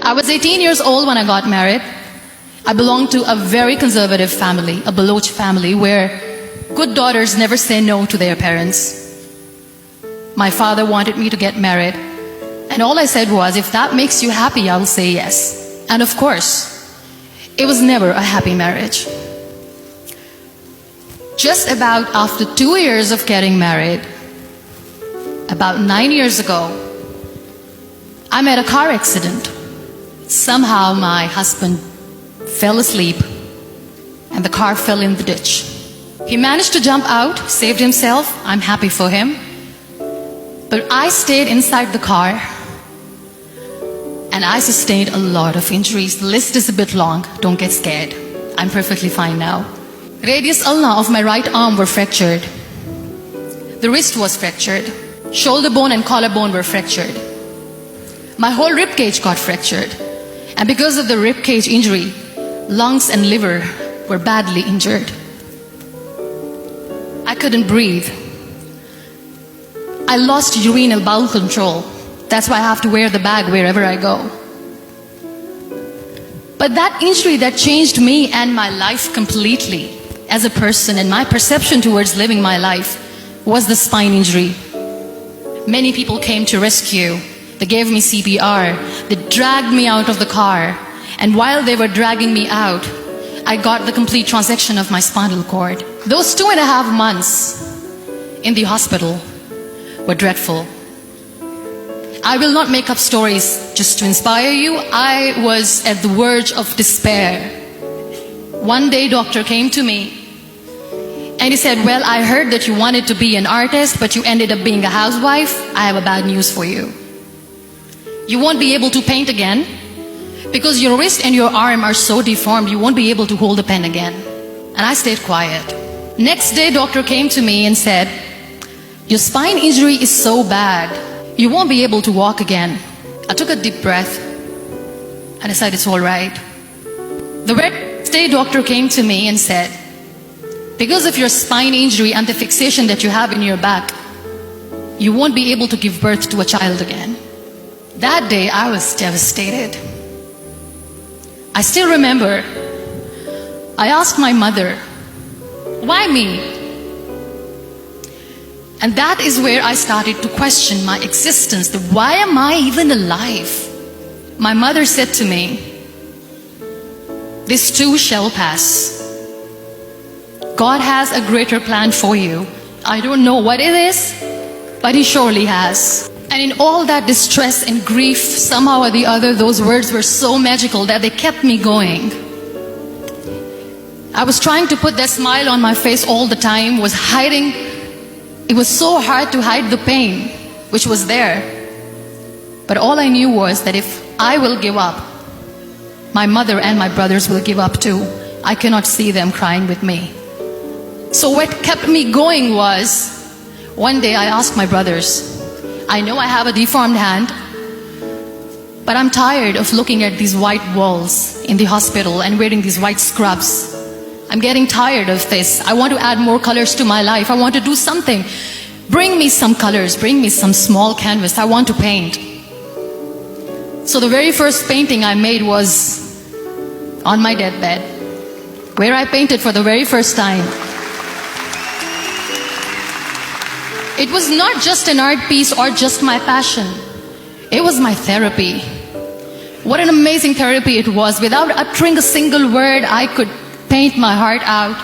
I was 18 years old when I got married. I belonged to a very conservative family, a Baloch family, where good daughters never say no to their parents. My father wanted me to get married, and all I said was, if that makes you happy, I will say yes. And of course, it was never a happy marriage. Just about after 2 years of getting married, about 9 years ago, I met a car accident. Somehow my husband fell asleep and the car fell in the ditch. He managed to jump out, saved himself. I'm happy for him. But I stayed inside the car and I sustained a lot of injuries. The list is a bit long. Don't get scared. I'm perfectly fine now. Radius ulna of my right arm were fractured. The wrist was fractured. Shoulder bone and collarbone were fractured. My whole rib cage got fractured. And because of the rib cage injury, lungs and liver were badly injured. I couldn't breathe. I lost urinary bowel control. That's why I have to wear the bag wherever I go. But that injury that changed me and my life completely as a person and my perception towards living my life was the spine injury. Many people came to rescue. They gave me CPR. They dragged me out of the car. And while they were dragging me out, I got the complete transection of my spinal cord. Those 2.5 months in the hospital were dreadful. I will not make up stories just to inspire you. I was at the verge of despair. One day, doctor came to me and he said, well, I heard that you wanted to be an artist, but you ended up being a housewife. I have a bad news for you. You won't be able to paint again because your wrist and your arm are so deformed, you won't be able to hold a pen again. And I stayed quiet. Next day, doctor came to me and said, your spine injury is so bad, you won't be able to walk again. I took a deep breath and I said, it's all right. The next day, doctor came to me and said, because of your spine injury and the fixation that you have in your back, you won't be able to give birth to a child again. That day, I was devastated. I still remember, I asked my mother, why me? And that is where I started to question my existence. Why am I even alive? My mother said to me, this too shall pass. God has a greater plan for you. I don't know what it is, but He surely has. And in all that distress and grief, somehow or the other, those words were so magical that they kept me going. I was trying to put that smile on my face all the time, was hiding. It was so hard to hide the pain, which was there. But all I knew was that if I will give up, my mother and my brothers will give up too. I cannot see them crying with me. So what kept me going was, one day I asked my brothers, I know I have a deformed hand, but I'm tired of looking at these white walls in the hospital and wearing these white scrubs. I'm getting tired of this. I want to add more colors to my life. I want to do something. Bring me some colors. Bring me some small canvas. I want to paint. So the very first painting I made was on my deathbed, where I painted for the very first time. It was not just an art piece or just my passion. It was my therapy. What an amazing therapy it was. Without uttering a single word, I could paint my heart out.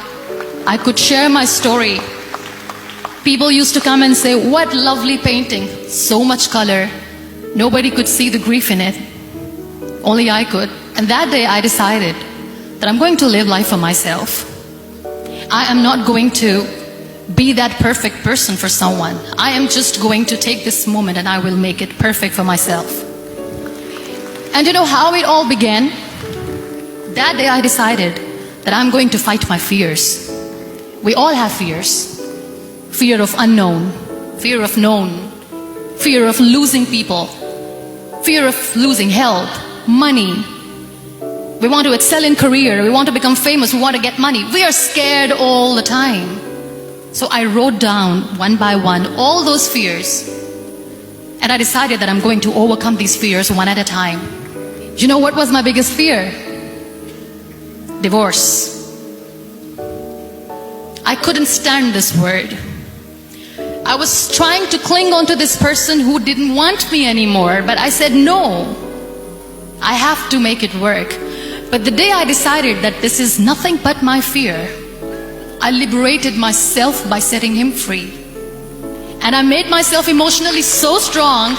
I could share my story. People used to come and say, what lovely painting. So much color. Nobody could see the grief in it. Only I could. And that day I decided that I'm going to live life for myself. I am not going to be that perfect person for someone. I am just going to take this moment and I will make it perfect for myself. And you know how it all began? That day I decided that I'm going to fight my fears. We all have fears. Fear of unknown, fear of known, fear of losing people, fear of losing health, money. We want to excel in career, we want to become famous, we want to get money. We are scared all the time. So I wrote down one by one all those fears, and I decided that I'm going to overcome these fears one at a time. You know what was my biggest fear? Divorce. I couldn't stand this word. I was trying to cling on to this person who didn't want me anymore, but I said no. I have to make it work. But the day I decided that this is nothing but my fear, I liberated myself by setting him free. And I made myself emotionally so strong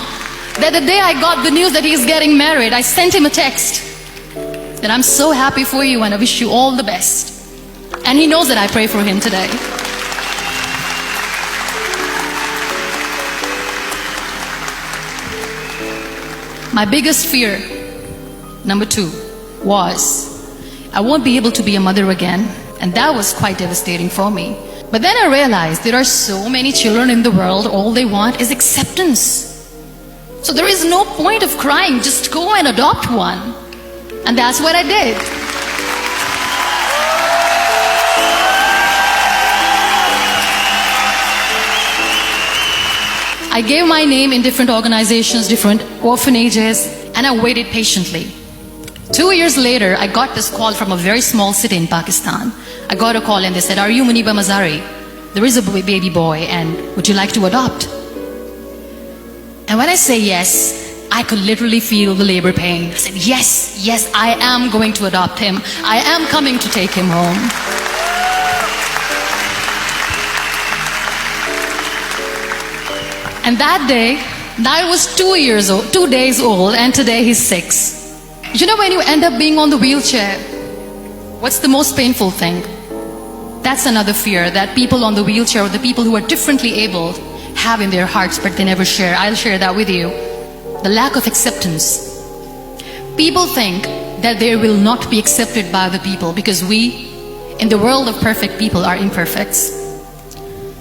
that the day I got the news that he's getting married, I sent him a text that I'm so happy for you and I wish you all the best. And he knows that I pray for him today. My biggest fear, number 2, was I won't be able to be a mother again. And that was quite devastating for me. But then I realized there are so many children in the world, all they want is acceptance. So there is no point of crying, just go and adopt one. And that's what I did. I gave my name in different organizations, different orphanages, and I waited patiently. 2 years later, I got this call from a very small city in Pakistan. I got a call and they said, "Are you Muniba Mazari? There is a baby boy and would you like to adopt?" And when I say yes, I could literally feel the labor pain. I said, yes, I am going to adopt him. I am coming to take him home. And that day, I was 2 days old, and today he's 6. You know, when you end up being on the wheelchair, what's the most painful thing? That's another fear that people on the wheelchair or the people who are differently abled have in their hearts, but they never share. I'll share that with you. The lack of acceptance. People think that they will not be accepted by the people because we, in the world of perfect people, are imperfects.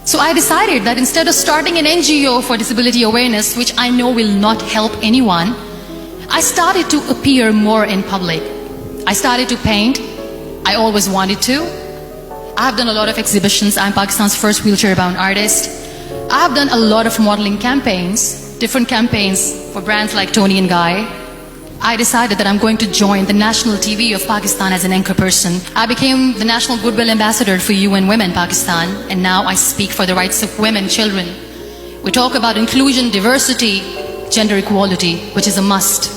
So I decided that instead of starting an NGO for disability awareness, which I know will not help anyone, I started to appear more in public. I started to paint. I always wanted to. I've done a lot of exhibitions. I'm Pakistan's first wheelchair-bound artist. I've done a lot of modeling campaigns, different campaigns for brands like Tony and Guy. I decided that I'm going to join the national TV of Pakistan as an anchor person. I became the National Goodwill Ambassador for UN Women Pakistan, and now I speak for the rights of women, children. We talk about inclusion, diversity, gender equality, which is a must.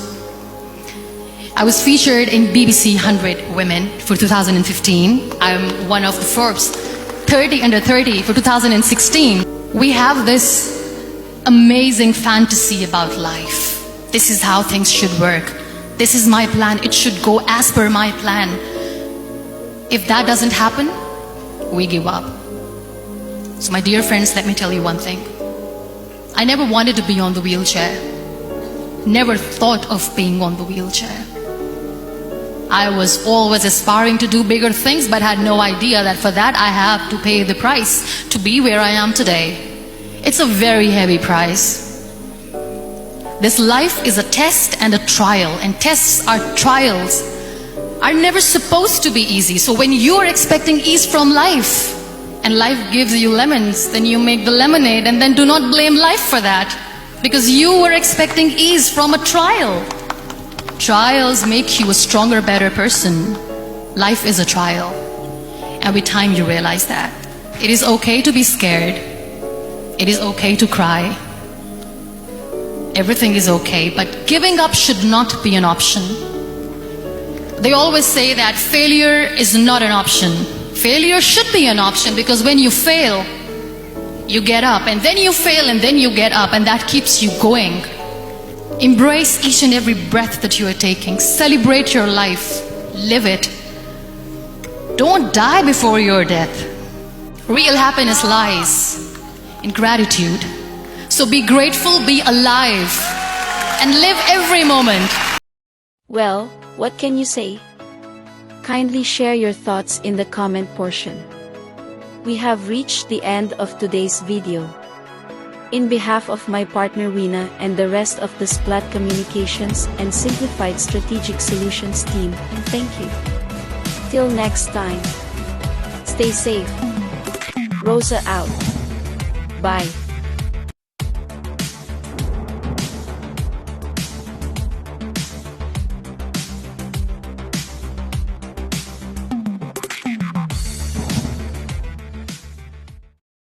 I was featured in BBC 100 Women for 2015. I'm one of the Forbes 30 under 30 for 2016. We have this amazing fantasy about life. This is how things should work. This is my plan. It should go as per my plan. If that doesn't happen, we give up. So my dear friends, let me tell you one thing. I never wanted to be on the wheelchair. Never thought of being on the wheelchair. I was always aspiring to do bigger things, but had no idea that for that I have to pay the price to be where I am today. It's a very heavy price. This life is a test and a trial, and tests or trials are never supposed to be easy. So when you're expecting ease from life, and life gives you lemons, then you make the lemonade, and then do not blame life for that, because you were expecting ease from a trial. Trials make you a stronger, better person. Life is a trial. And with time you realize that. It is okay to be scared. It is okay to cry. Everything is okay, but giving up should not be an option. They always say that failure is not an option. Failure should be an option, because when you fail, you get up, and then you fail, and then you get up, and that keeps you going. Embrace each and every breath that you are taking. Celebrate your life. Live it. Don't die before your death. Real happiness lies in gratitude. So be grateful, be alive, and live every moment. Well, what can you say? Kindly share your thoughts in the comment portion. We have reached the end of today's video. In behalf of my partner Weena and the rest of the Splat Communications and Simplified Strategic Solutions team, thank you. Till next time. Stay safe. Rosa out. Bye.